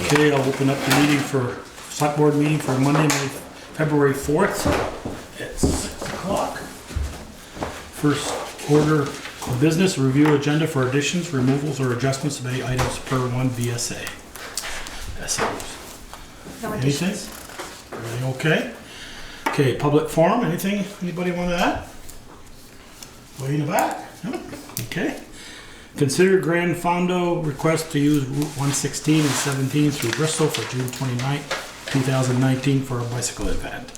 Okay, I'll open up the meeting for select board meeting for Monday, February 4th at 6 o'clock. First order of business, review agenda for additions, removals, or adjustments of any items per 1 VSA. No Anything? additions. Everything okay? Okay, public forum, anything anybody want to add? Way in the back? No? Okay. Consider Grand Fondo request to use Route 116 and 17 through Bristol for June 29th, 2019 for a bicycle event.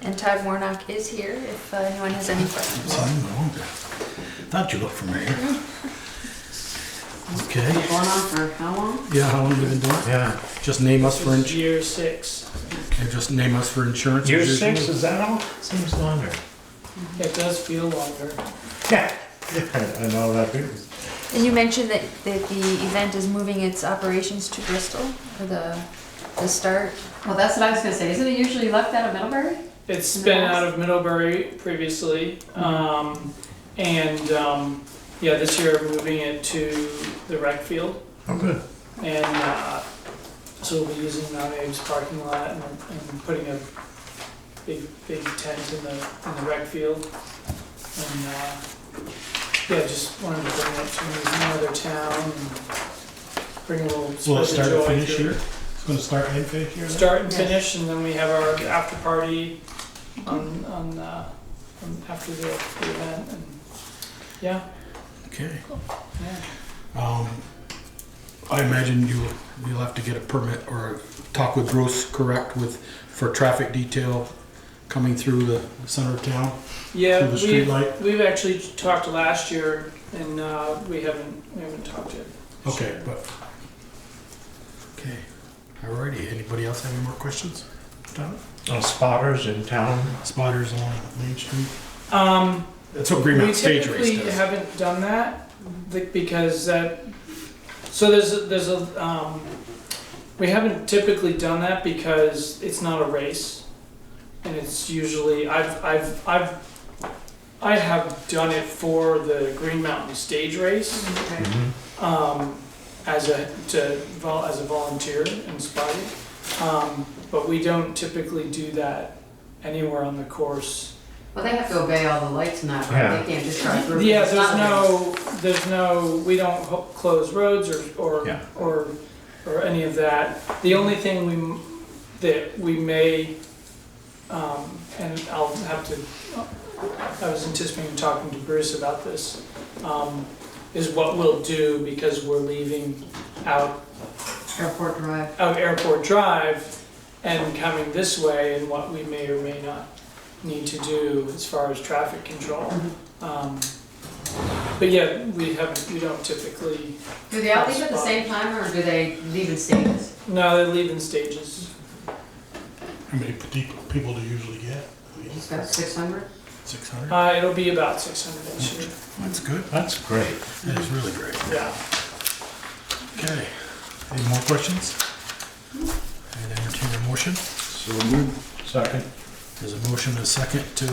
And Todd Warnock is here if anyone has any questions. Thought you looked familiar. Okay. Going on for how long? Yeah, how long have you been doing it? Yeah. Just name us for insurance. Year 6. Okay, just name us for insurance. Year as usual. 6, is that all? Seems longer. It does feel longer. Yeah. I know that too. And you mentioned that the event is moving its operations to Bristol for the start. Well, that's what I was gonna say. Isn't it usually left out of Middlebury? It's been out of Middlebury previously. Yeah, this year we're moving it to the rec field. Oh, good. And so we'll be using Mount Abe's parking lot and putting a big tent in the rec field. And yeah, just wanted to bring it to another town and bring a little Will it spread start of and joy finish to here? it. It's going to start and finish here? then? Start and Yes. finish, and then we have our after party on after the event, and yeah, Okay. yeah. I imagine you'll have to get a permit or talk with Bruce, correct, for traffic detail coming through the center of town? Yeah, Through the street light? we've actually talked last year, and we haven't talked yet. Okay, okay. Alrighty, anybody else have any more questions? Tom? Spotters in town. Spotters on Main Street? That's what We Green Mountain Stage typically Race does. haven't done that because so there's a we haven't typically done that because it's not a race, and it's usually I have done it for the Green Mountain Stage Race as a volunteer and spotting, but we don't typically do that anywhere on the course. Well, they have to obey all the lights and that, right? Yeah. They can't just drive through. Yeah, It's not there's no, we don't close roads Yeah. or any of that. The only thing that we may, and I'll have to, I was anticipating talking to Bruce about this, is what we'll do because we're leaving out Airport Drive. Airport Drive and coming this way, and what we may or may not need to do as far as traffic control. But yeah, we don't typically. Do they all leave at the same time, or do they leave in stages? No, they leave in stages. How many people do you usually get? Just got 600? 600? It'll be about 600 this year. That's good. That's great. That is really great. Yeah. Okay. Any more questions? I'd entertain a motion. So moved. Second. There's a motion and a second to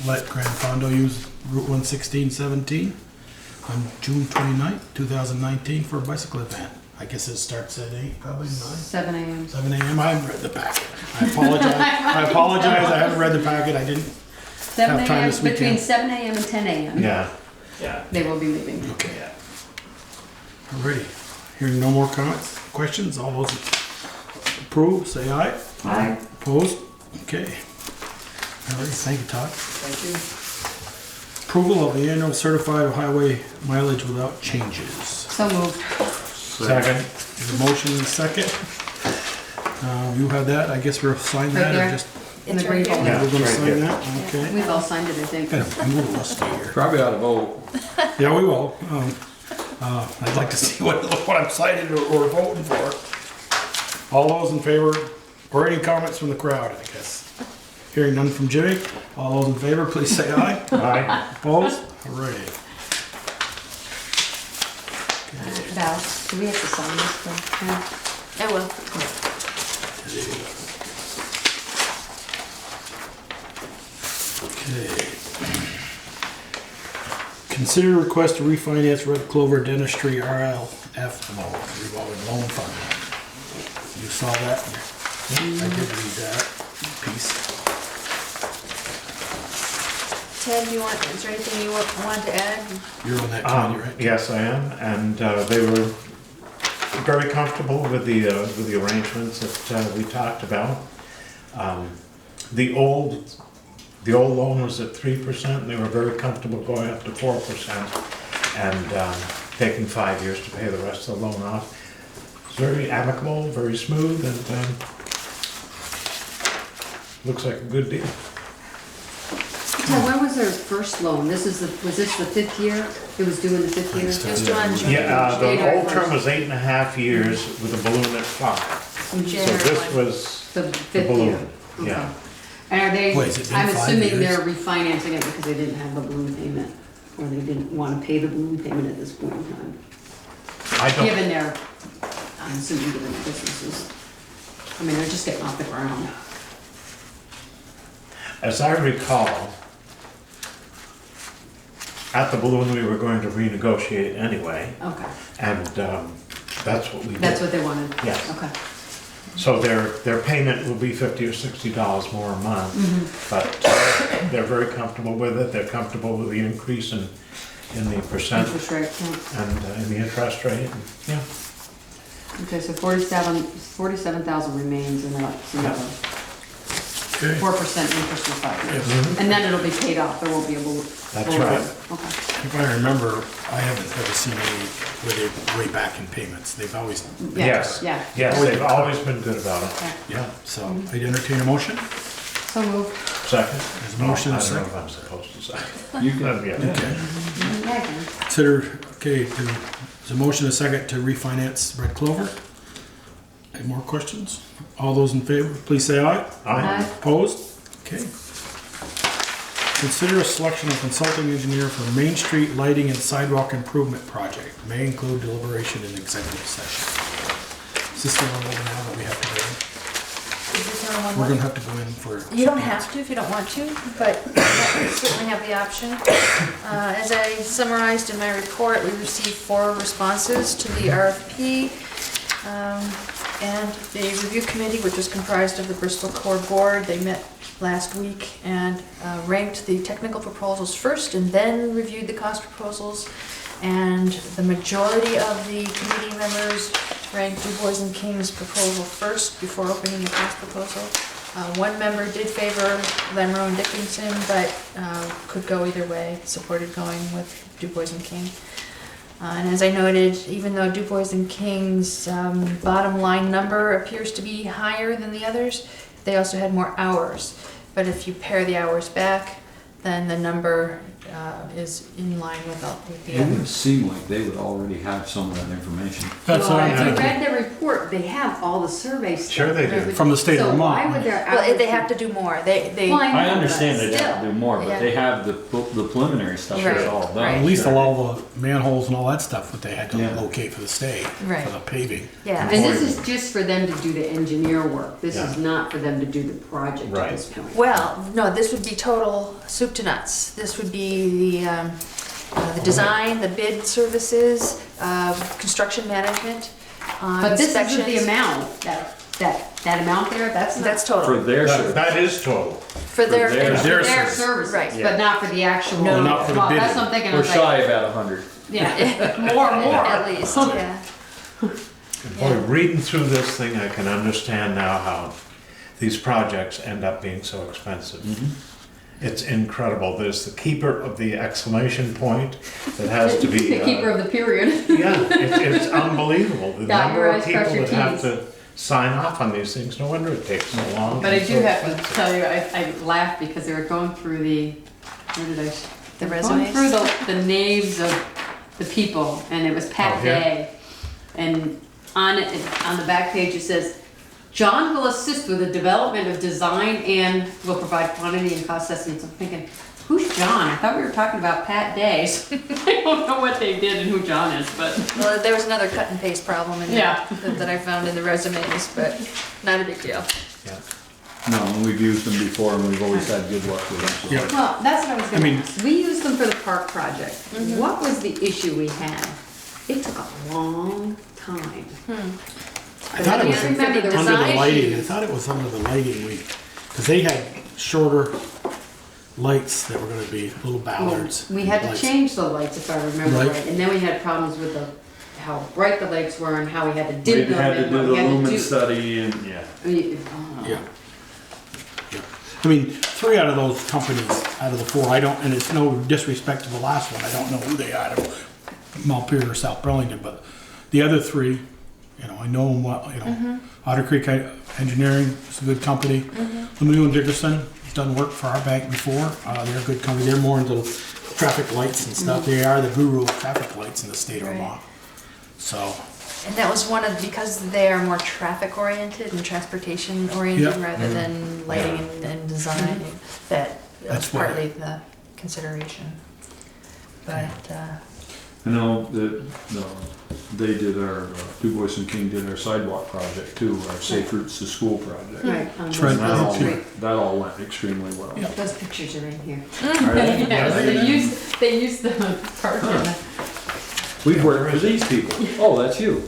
let Grand Fondo use Route 116-17 on June 29th, 2019 for a bicycle event. I guess it starts at 8, probably 9. 7 a.m. 7 a.m. I haven't read the packet. I apologize. I haven't read the packet. I didn't. 7 Have time a.m. this weekend. Between 7 a.m. and 10 a.m. Yeah. Yeah. They will be leaving. Okay. Yeah. Alrighty. Hearing no more comments, questions, all those approve, say aye. Aye. Opposed? Okay. Alrighty, thank you, Todd. Thank you. Approval of the annual certified highway mileage without changes. So moved. Second. There's a motion and a second. You have that, I guess we'll sign Right that or there. just, In the green right folder. Yeah. we're gonna right sign here. that, okay. We've all signed it, I think. Got a little rusty here. Probably ought to vote. Yeah, we will. I'd like to see what I'm signing or voting for. All those in favor, or any comments from the crowd, I guess. Hearing none from Jimmy. All those in favor, please say aye. Aye. Opposed? Alrighty. Val, do we have to sign this thing? Yeah. I will. Okay. Consider request to refinance Red Clover Dentistry RL F loan, revolving loan fund. You saw that? I did read that piece. Ted, is there anything you want to add? You're on that committee, right? Yes, I am, and they were very comfortable with the arrangements that we talked about. The old loan was at 3%, and they were very comfortable going up to 4% and taking 5 years to pay the rest of the loan off. It's very amicable, very smooth, and looks like a good deal. Now, when was their first loan? Was this the 5th year? It was due in the 5th year? Just do on June. Yeah, the January old term 1st. was 8.5 years with a balloon at 5. So January this 1. was The the 5th year? balloon, Okay. yeah. And are they, Wait, has it been I'm 5 assuming years? they're refinancing it because they didn't have the balloon payment, or they didn't want to pay the balloon payment at this point in time. I don't, Given their, I'm assuming given their businesses. I mean, they're just getting off the ground. as I recall, at the balloon, we were going to renegotiate anyway, Okay, and that's what we did. that's what they wanted? Yes. Okay. So their payment will be $50 or $60 more a month, but they're very comfortable with it. They're comfortable with the increase in the percent Interest rate, yeah. and in the interest rate. Yeah. Okay, so 47,000 remains and that's another Okay. 4% interest for 5 years. Mhm. And then it'll be paid off, there won't be a balloon. That's balloon. right. Okay. If I remember, I haven't ever seen any where they're way back in payments. They've always, Yeah, Yes. Yeah. Yes, they've always been good about it. Okay. yeah, so I'd entertain a motion. So moved. Second? There's a motion, I a don't know second. if I'm supposed to say. You can. Yeah. Okay. Yeah. Consider, okay, there's a motion, a second to refinance Red Clover. Any more questions? All those in favor, please say aye. Aye. Opposed? Okay. Consider a selection of consulting engineer for Main Street lighting and sidewalk improvement project. May include deliberation in executive session. Is this the one we're gonna have that we have to go in? Is this the one? We're gonna have to go in for. You don't have to if you don't want to, but you certainly have the option. As I summarized in my report, we received 4 responses to the RFP. And the review committee, which was comprised of the Bristol Core Board, they met last week and ranked the technical proposals first and then reviewed the cost proposals. And the majority of the committee members ranked Du Bois and King's proposal first before opening the cost proposal. One member did favor Lamro and Dickinson, but could go either way, supported going with Du Bois and King. And as I noted, even though Du Bois and King's bottom line number appears to be higher than the others, they also had more hours. But if you pare the hours back, then the number is in line with the It would others. seem like they would already have some of that information. That's Well, what if you I'm read the report, they have all the survey stuff. Sure they do. From the state of So why Vermont. would their Well, hours they have to do more. They Well, I know, understand but they have to still. do more, Yeah. but they have the preliminary stuff Right, that's all done. right. At least all the manholes and all that stuff that they had to Yeah. locate for the state, Right. for the paving. Yeah. And this is just for them to do the engineer work. This is Yeah. not for them to do the project at Right. this point. Well, no, this would be total soup to nuts. This would be the design, the bid services, construction management, But this inspections. isn't the amount, that amount there, that's not. That's For total. their That service. that is total. For their, for their- For Their their service. services, Right. but not for the actual. No. Not for the Well, that's bidding. what I'm thinking, I We're was like, shy about 100. yeah, more. at least, yeah. And boy, reading through this thing, I can understand now how these projects end up being so expensive. It's incredible. There's the keeper of the exclamation point that has to be. The keeper of the period. Yeah, it's unbelievable. The Dot number your of i's, people cross your that have t's. to sign off on these things. No wonder it takes so long. But I and do so have to expensive. tell you, I laughed because they were going through where did I? The Going through resumes. the names of the people, and it was Pat Oh, here? Day. And on it, on the back page, it says, John will assist with the development of design and will provide quantity and cost estimates. I'm thinking, who's John? I thought we were talking about Pat Day. So I don't know what they did and who John is, but. Well, there was another cut and paste problem in Yeah. there that I found in the resumes, but not a big deal. Yeah. No, and we've used them before and we've always had good luck with them. so. Yeah. Well, that's what I was I gonna mean- ask. We used them for the park project. What was the issue we had? It took a long time. I thought it was I remember there was under the some lighting, I issues. thought it was under the lighting, because they had shorter lights that were gonna be little ballards. We had to lights. change the lights if I remember Right. right, and then we had problems with how bright the lights were and how we had to We dim them. had to and do what the we had to lumen do. study and, yeah. Yeah. Yeah. I mean, 3 out of those companies, out of the 4, I don't, and it's no disrespect to the last one, I don't know who they are, out of Montpelier or South Burlington, but the other 3, you know, I know them well, you know. Otter Creek Engineering is a good company. Lemieux and Dickerson has done work for our bank before. They're a good company. They're more into traffic lights and stuff. They are the guru of traffic lights in the state of Right. Vermont. So, And that was one of, because they are more traffic oriented and transportation oriented Yeah. rather than lighting and design, that That's was why. partly the consideration. But, I know that, they did our, Du Bois and King did our sidewalk project too, our Safe Routes to School project. Right, on It's right And that all, there, too. Street. that all went extremely well. Yeah. Those pictures are in here. Right? Yes, they used the park in the. We've worked for these people. Oh, that's you.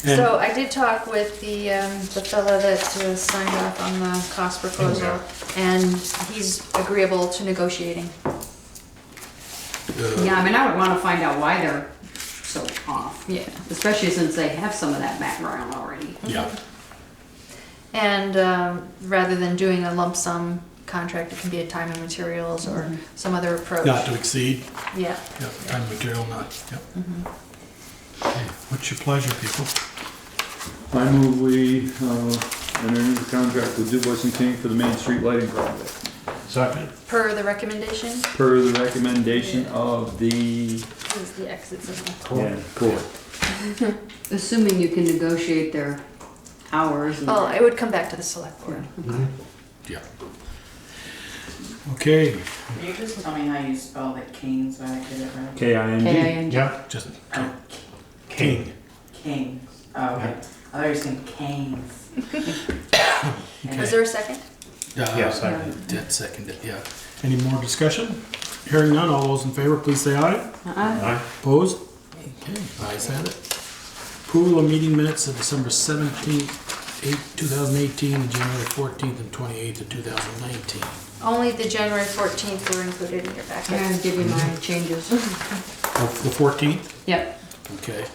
so I did talk with the fellow that signed off on the cost proposal, and he's agreeable to negotiating. Yeah, I mean, I would wanna find out why they're so off. Yeah. Especially since they have some of that background already. yeah. And rather than doing a lump sum contract, it can be a time and materials or some other approach. Not to exceed. Yeah. Yeah, time and material not. Yep. Okay, what's your pleasure, people? I move we, enter into contract with Du Bois and King for the Main Street lighting project. Second. Per the recommendation, Per the recommendation of the, is the exits in the. court. Assuming you can negotiate their hours and. Oh, it would come back to the select board. Yeah. Okay, Can you just tell me how you spell the King so I get it right? K-I-N-G. K-I-N-G. Yeah, just Oh, King. King. Oh, okay. I thought you were saying Canes. Was there a second? yes, I Did second it, yeah. Any more discussion? Hearing none, all those in favor, please say aye. Uh-uh. Opposed? Okay, ayes have it. Approval of meeting minutes of December 17th, 2018, and January 14th and 28th of 2019. Only the January 14th were included in your I'm packet. gonna give you my changes. Of the 14th? Yep, Okay.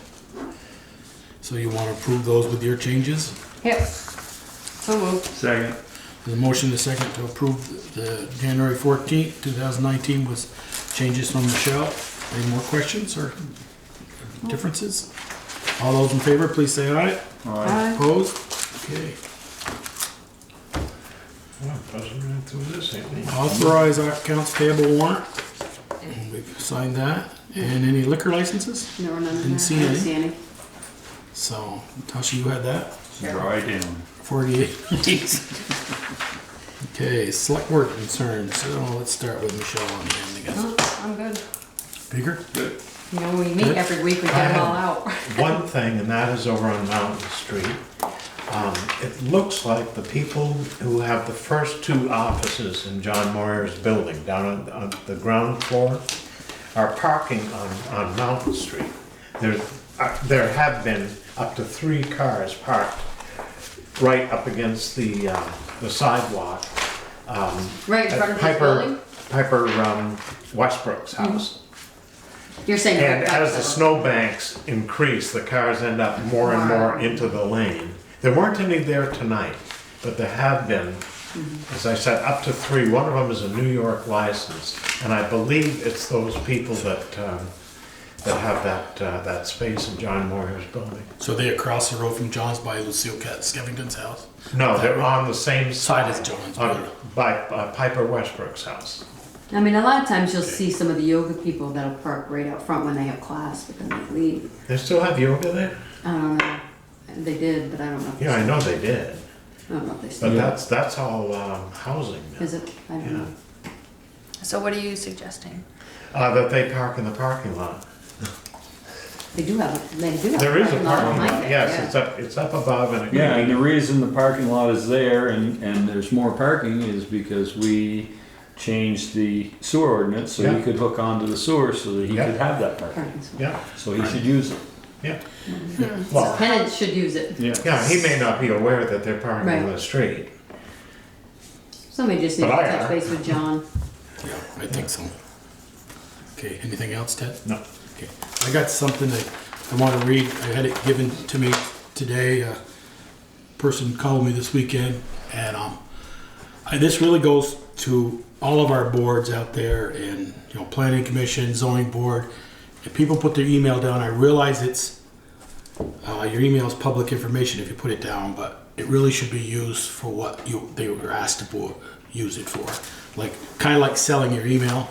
So you want to approve those with your changes? yep. So moved. Second. The motion is second to approve the January 14th, 2019 with changes from Michelle. Any more questions or differences? All those in favor, please say aye. Aye. Opposed? Okay. Well, buzzing right through this, ain't we? Authorize our accounts payable warrant. We've signed that. And any liquor licenses? There were none in there. Didn't see I didn't any. see any. So, Tasha, you had that? Dry down. 48 days. Okay, select board concerns. So let's start with Michelle on the end again. No, I'm good. Bigger? Good. You know, we meet every week, we get them all out. One thing, and that is over on Mountain Street. It looks like the people who have the first 2 offices in John Moyer's building down on the ground floor are parking on Mountain Street. There have been up to 3 cars parked right up against the sidewalk. Right in front of this Piper, building? Piper Westbrook's house. You're saying. And right as back the there. snowbanks increase, the cars end up more and more into the lane. There weren't any there tonight, but there have been, as I said, up to 3. One of them is a New York license, and I believe it's those people that have that space in John Moyer's building. So they across the road from John's by Lucille Skevington's house? No, they're on the same Side side as John's. by Piper Westbrook's house. I mean, a lot of times you'll see some of the yoga people that'll park right out front when they have class, but then they leave. They still have yoga there? I don't know. They did, but I don't know. if they Yeah, I know still- they did. I don't know if they still. But that's all housing now. Is it? I don't Yeah. know. So what are you suggesting? That they park in the parking lot. They do have, they do have. There is a parking lot parking behind lot, it, yes, yeah. it's up above and it Yeah, can and be. the reason the parking lot is there and there's more parking is because we changed the sewer ordinance so Yeah. he could hook onto the sewer so that he Yeah. could have that parking. Yeah, So he should use it. yeah. So Well, tenants should use it. yeah, he may not be aware that they're parking on Right. the street. Somebody just needs But to I touch am. base with John. Yeah, I think so. Okay, anything else, Ted? No. Okay, I got something that I want to read. I had it given to me today. A person called me this weekend, and this really goes to all of our boards out there, and planning commission, zoning board. If people put their email down, I realize it's your email is public information if you put it down, but it really should be used for what they were asked to use it for. Like kind of like selling your email.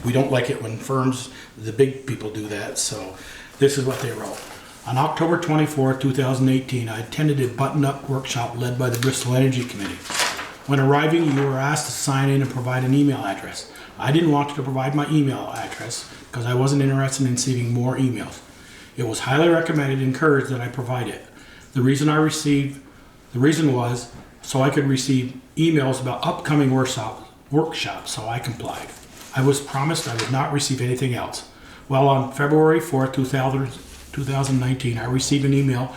We don't like it when firms, the big people do that. So this is what they wrote. On October 24, 2018, I attended a button-up workshop led by the Bristol Energy Committee. When arriving, you were asked to sign in and provide an email address. I didn't want to provide my email address because I wasn't interested in receiving more emails. It was highly recommended and encouraged that I provide it. The reason was so I could receive emails about upcoming workshops, so I complied. I was promised I would not receive anything else. Well, on February 4th, 2019, I received an email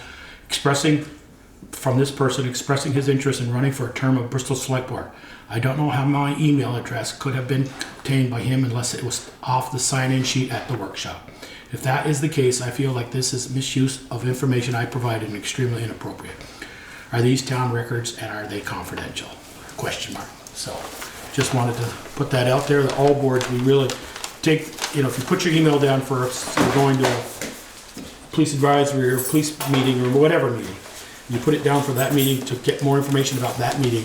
from this person expressing his interest in running for a term of Bristol Selectboard. I don't know how my email address could have been obtained by him unless it was off the sign-in sheet at the workshop. If that is the case, I feel like this is misuse of information I provided and extremely inappropriate. Are these town records and are they confidential? Question mark. So just wanted to put that out there that all boards, we really take, if you put your email down for you're going to a police advisory or police meeting or whatever meeting, you put it down for that meeting to get more information about that meeting.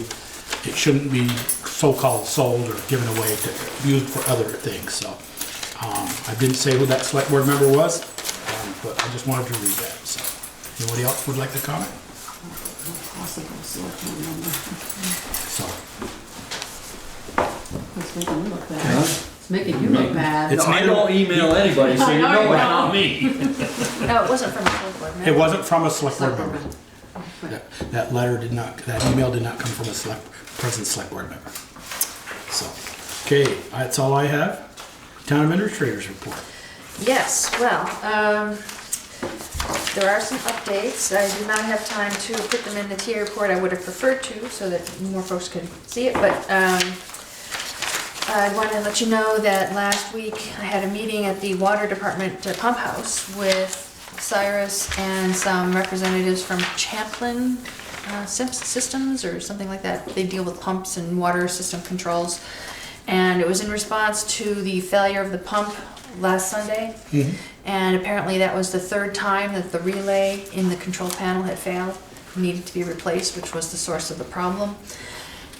It shouldn't be so-called sold or given away to used for other things. So I didn't say who that select board member was, but I just wanted to read that. So anybody else would like to comment? Possible selectman member. So It's making me look bad. It's making you look bad. It's I don't email anybody, so I you know know you it's don't. not me. No, it wasn't from a select board member. it wasn't from a select board Select member. board member. That email did not come from a present select board member. So, okay, that's all I have. Town administrators report. Yes, well, there are some updates. I did not have time to put them in the TA report. I would have preferred to so that more folks could see it, but I want to let you know that last week I had a meeting at the water department pump house with Cyrus and some representatives from Champlin Systems or something like that. They deal with pumps and water system controls. And it was in response to the failure of the pump last Sunday. Mm-hmm. And apparently that was the third time that the relay in the control panel had failed, needed to be replaced, which was the source of the problem.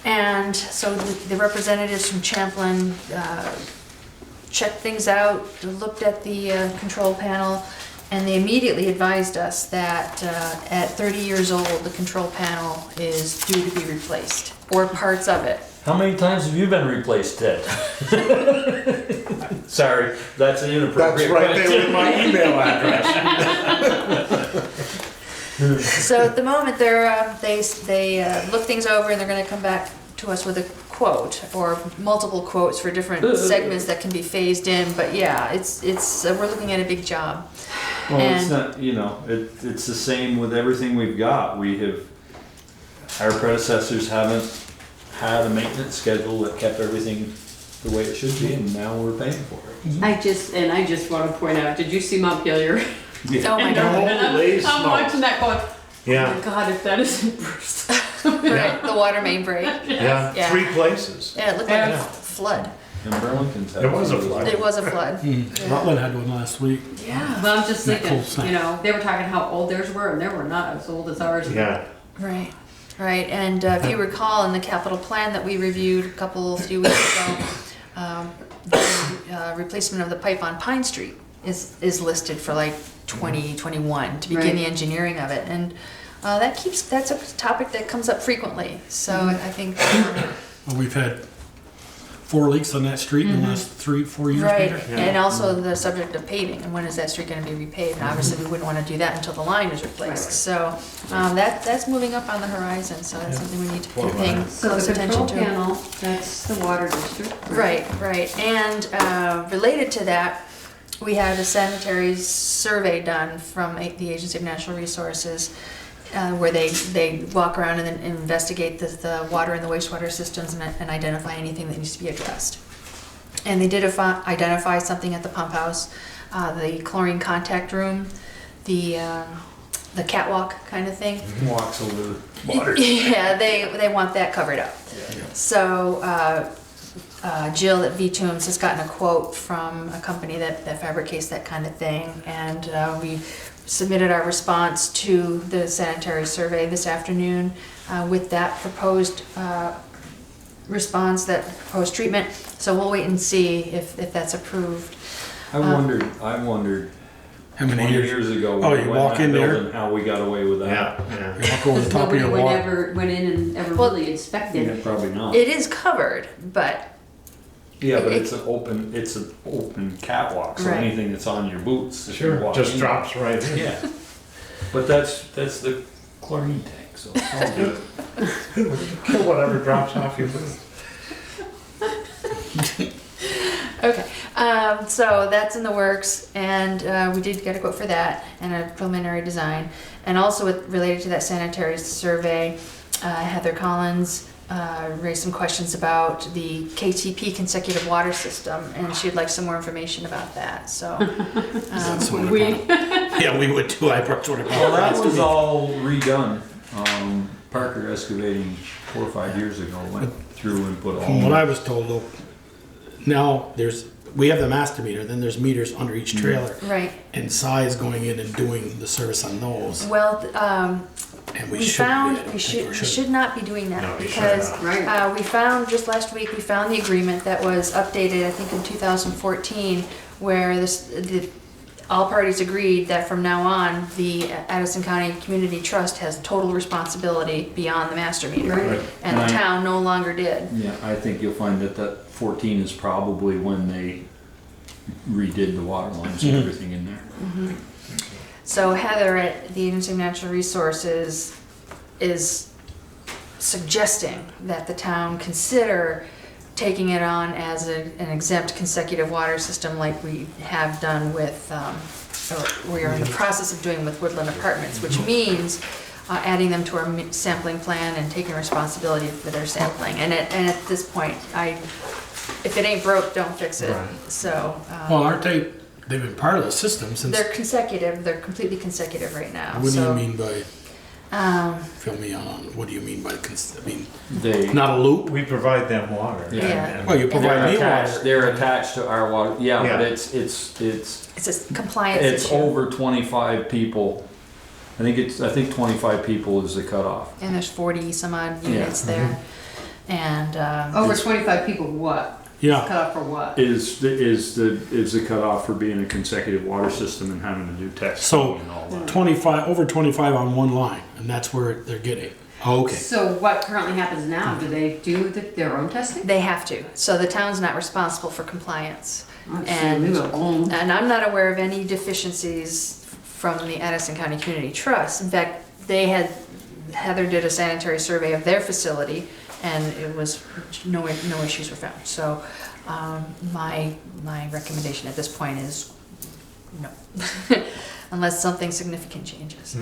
And so the representatives from Champlin checked things out, looked at the control panel, and they immediately advised us that at 30 years old, the control panel is due to be replaced, or parts of it. How many times have you been replaced, Ted? Sorry, that's an inappropriate That's right there question. with my email address. So at the moment, they look things over and they're gonna come back to us with a quote or multiple quotes for different segments that can be phased in. But yeah, it's we're looking at a big job. Well, it's And- not, it's the same with everything we've got. Our predecessors haven't had a maintenance schedule that kept everything the way it should be, and now we're paying for it. I just want to point out, did you see Montpelier? Oh my God. Holy I'm smokes. watching that going, oh Yeah, my God, if that isn't Bristol. Right, the water main break. yeah, Yeah. 3 places. Yeah, it looked like Yeah. a flood. And Burlington's had It was a flood. It was a flood. Yeah. Rutland had one last week. Yeah. But I'm just That thinking, whole thing. they were talking how old theirs were, and they were not as old as ours. Yeah, Right, right, and if you recall, in the capital plan that we reviewed a few weeks ago, the replacement of the pipe on Pine Street is listed for like 2021 to begin Right. the engineering of it, and that's a topic that comes up frequently, so I think, Well, we've had 4 leaks on that street in the last 3-4 years, Right, Peter? and also the subject of paving, and when is that street gonna be repaved? And obviously, we wouldn't wanna do that until the line is replaced, so, that's moving up on the horizon, so that's something we need to keep paying So close the attention control to. panel, that's the water district. Right, and, related to that, we had a sanitary survey done from the Agency of Natural Resources, where they walk around and then investigate the water and the wastewater systems and identify anything that needs to be addressed. And they did identify something at the pump house, the chlorine contact room, the catwalk kind of thing. Walks over the water. Yeah, they want that covered up. So Jill at V-Tooms has gotten a quote from a company that fabricates that kind of thing, and we submitted our response to the sanitary survey this afternoon with that proposed response, that proposed treatment. So we'll wait and see if that's approved. I wondered How many 20 years? years ago Oh, when you we went walk in in that there? building, how we got away with that. Yeah, You walk over the top of Nobody your would wall. ever went in and ever Well, really Yeah, inspected. probably not. It is covered, but Yeah, but it- it's an open catwalk, so Right. anything that's on your boots, if you Sure, walk just in- drops right in. Yeah. But that's the chlorine tank, so it's all good. Kill whatever drops off your boot. okay. So that's in the works, and we did get a quote for that and a preliminary design. And also related to that sanitary survey, Heather Collins raised some questions about the KTP consecutive water system, and she'd like some more information about that. So Yeah, we would too. I sort of. Well, that was all redone. Parker Excavating 4 or 5 years ago went through and put From what I all. was told though, now we have the master meter, then there's meters under each trailer. right. And Si's going in and doing the service on those. Well, And we should found be- I we think should not be doing that No, we should because not. Right. we found just last week we found the agreement that was updated, I think in 2014, where all parties agreed that from now on the Addison County Community Trust has total responsibility beyond the master meter, Right. and the Right. town no longer did. Yeah, I think you'll find that 14 is probably when they redid the water lines and everything in there. So Heather at the Agency of Natural Resources is suggesting that the town consider taking it on as an exempt consecutive water system like we have done with, or we are in the process of doing with Woodland Apartments, which means adding them to our sampling plan and taking responsibility for their sampling. And at this point, if it ain't broke, don't fix it. Right. So, Well, aren't they? They've been part of the system since. they're consecutive, they're completely consecutive right now. What do So, you mean by? Um, Fill me on. What do you mean by? I mean, They, not a loop. We provide them water. Yeah. and- Well, you provide me water. they're attached to our water, yeah, Yeah. but it's It's a compliance It's issue. over 25 people. I think 25 people is the cutoff. And there's 40 some odd Yeah. units there. And, Over 25 people, what? Yeah. Cut off for what? Is the cutoff for being a consecutive water system and having to do testing So and all that. 25 over 25 on one line, and that's where they're getting. Oh, okay. So what currently happens now? Do they do their own testing? they have to. So the town's not responsible for compliance. Let's see, And- leave it alone. And I'm not aware of any deficiencies from the Addison County Community Trust. In fact, Heather did a sanitary survey of their facility, and it was, no issues were found. So my recommendation at this point is no, unless something significant changes.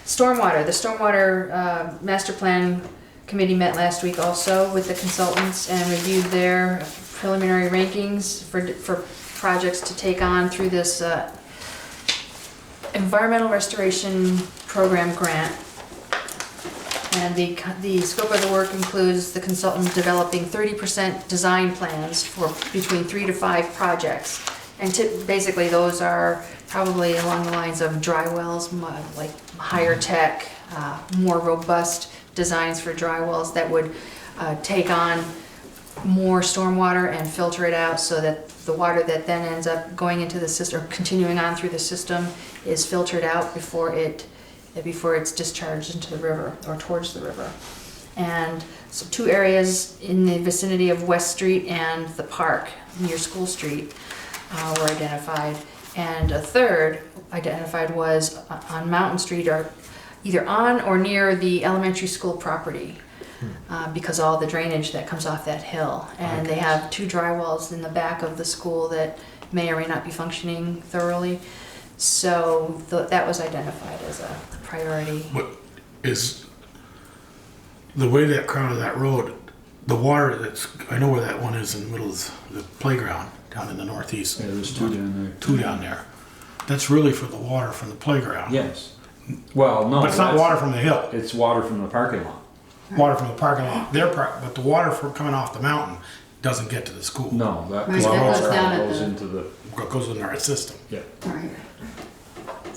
Stormwater, the Stormwater Master Plan Committee met last week also with the consultants and reviewed their preliminary rankings for projects to take on through this Environmental Restoration Program grant. And the scope of the work includes the consultant developing 30% design plans for between 3 to 5 projects. And basically those are probably along the lines of dry wells, like higher tech, more robust designs for dry wells that would take on more stormwater and filter it out so that the water that then ends up going into the system or continuing on through the system is filtered out before it's discharged into the river or towards the river. And so 2 areas in the vicinity of West Street and the park near School Street were identified. And a third identified was on Mountain Street, or either on or near the elementary school property, because all the drainage that comes off that hill. And they have 2 dry wells in the back of the school that may or may not be functioning thoroughly. So that was identified as a priority. What is the way that crown of that road, the water that's, I know where that one is in the middle of the playground down in the northeast. Yeah, there's 2 down there. 2 down there. That's really for the water from the playground. Yes. Well, no. But it's not that's- water from the hill. It's water from the parking lot. Water from the parking lot, but the water from coming off the mountain doesn't get to the school. No, that Right, that water goes down at goes the- into the, It goes in our system. yeah. Right.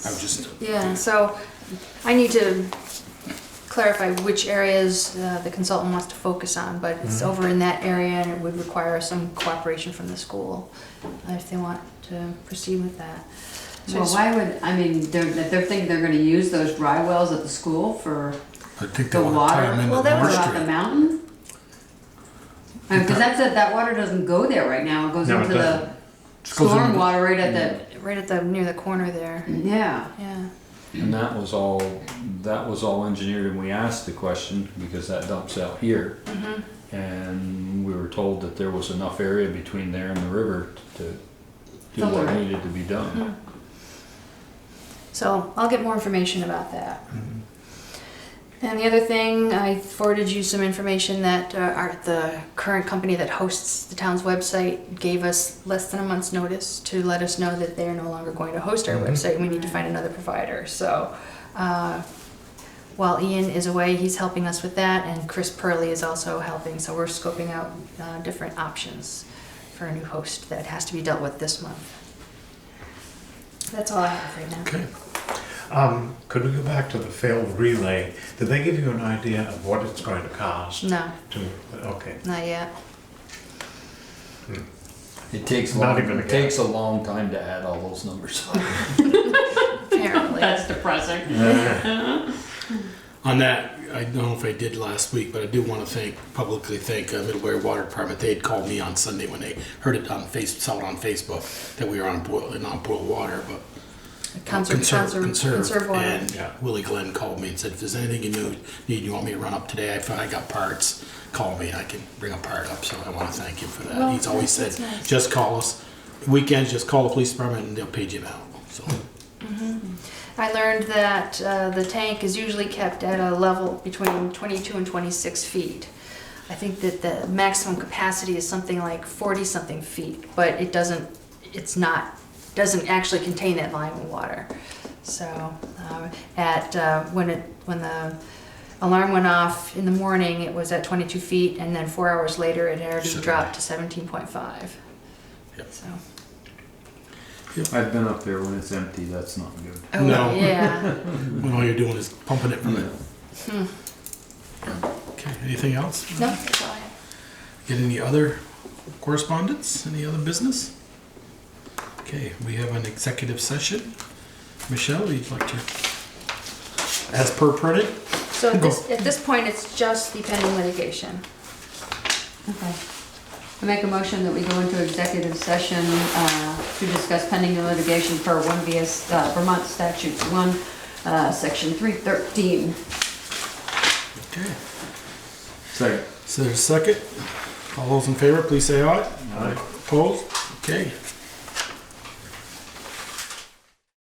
I was just, Yeah, so I need to clarify which areas the consultant wants to focus on, but it's over in that area, and it would require some cooperation from the school if they want to proceed with that. So Well, why would, I mean, they're thinking they're gonna use those dry wells at the school for I think they the want to tie them water, into Well, that North was off the Street. mountain? Because that water doesn't go there right now, it goes No, it into the doesn't. Just goes storm into- water right at right at the near the corner there. yeah. Yeah. And that was all engineered, and we asked the question because that dumps out here. And we were told that there was enough area between there and the river to do Filter what it. needed to be done. So I'll get more information about that. And the other thing, I forwarded you some information that the current company that hosts the town's website gave us less than a month's notice to let us know that they're no longer going to host our website. We need to find another provider. So while Ian is away, he's helping us with that, and Chris Purley is also helping. So we're scoping out different options for a new host that has to be dealt with this month. That's all I have right now. Okay. Could we go back to the failed relay? Did they give you an idea of what it's going to cost? No, Okay. not yet. It takes Not even a it takes a long time to add all those numbers up. Apparently. That's depressing. On that, I don't know if I did last week, but I do want to publicly thank Middlebury Water Department. They had called me on Sunday when they heard it saw it on Facebook that we were on boil water, but conserve. water. And Willie Glenn called me and said, if there's anything you need, you want me to run up today, I got parts, call me and I can bring a part up. So I want to thank him for that. Well, He's always said, that's nice. just call us. Weekends, just call the police department and they'll page you out. So I learned that the tank is usually kept at a level between 22 and 26 feet. I think that the maximum capacity is something like 40-something feet, but it doesn't actually contain that volume of water. So when the alarm went off in the morning, it was at 22 feet, and then 4 hours later, it had already Sure. dropped to 17.5. Yep. So. I've been up there when it's empty. That's not good. Oh, No. yeah. when all you're doing is pumping it from it. Okay, anything else? No, that's all I have. Get any other correspondence? Any other business? Okay, we have an executive session. Michelle, you'd like to, as per printed? So at this point, it's just the pending litigation. Okay. I make a motion that we go into executive session to discuss pending litigation per 1 VS Vermont Statute 1, Section 313. Okay. Second. Is there a second? All those in favor, please say aye. Aye. Opposed? Okay,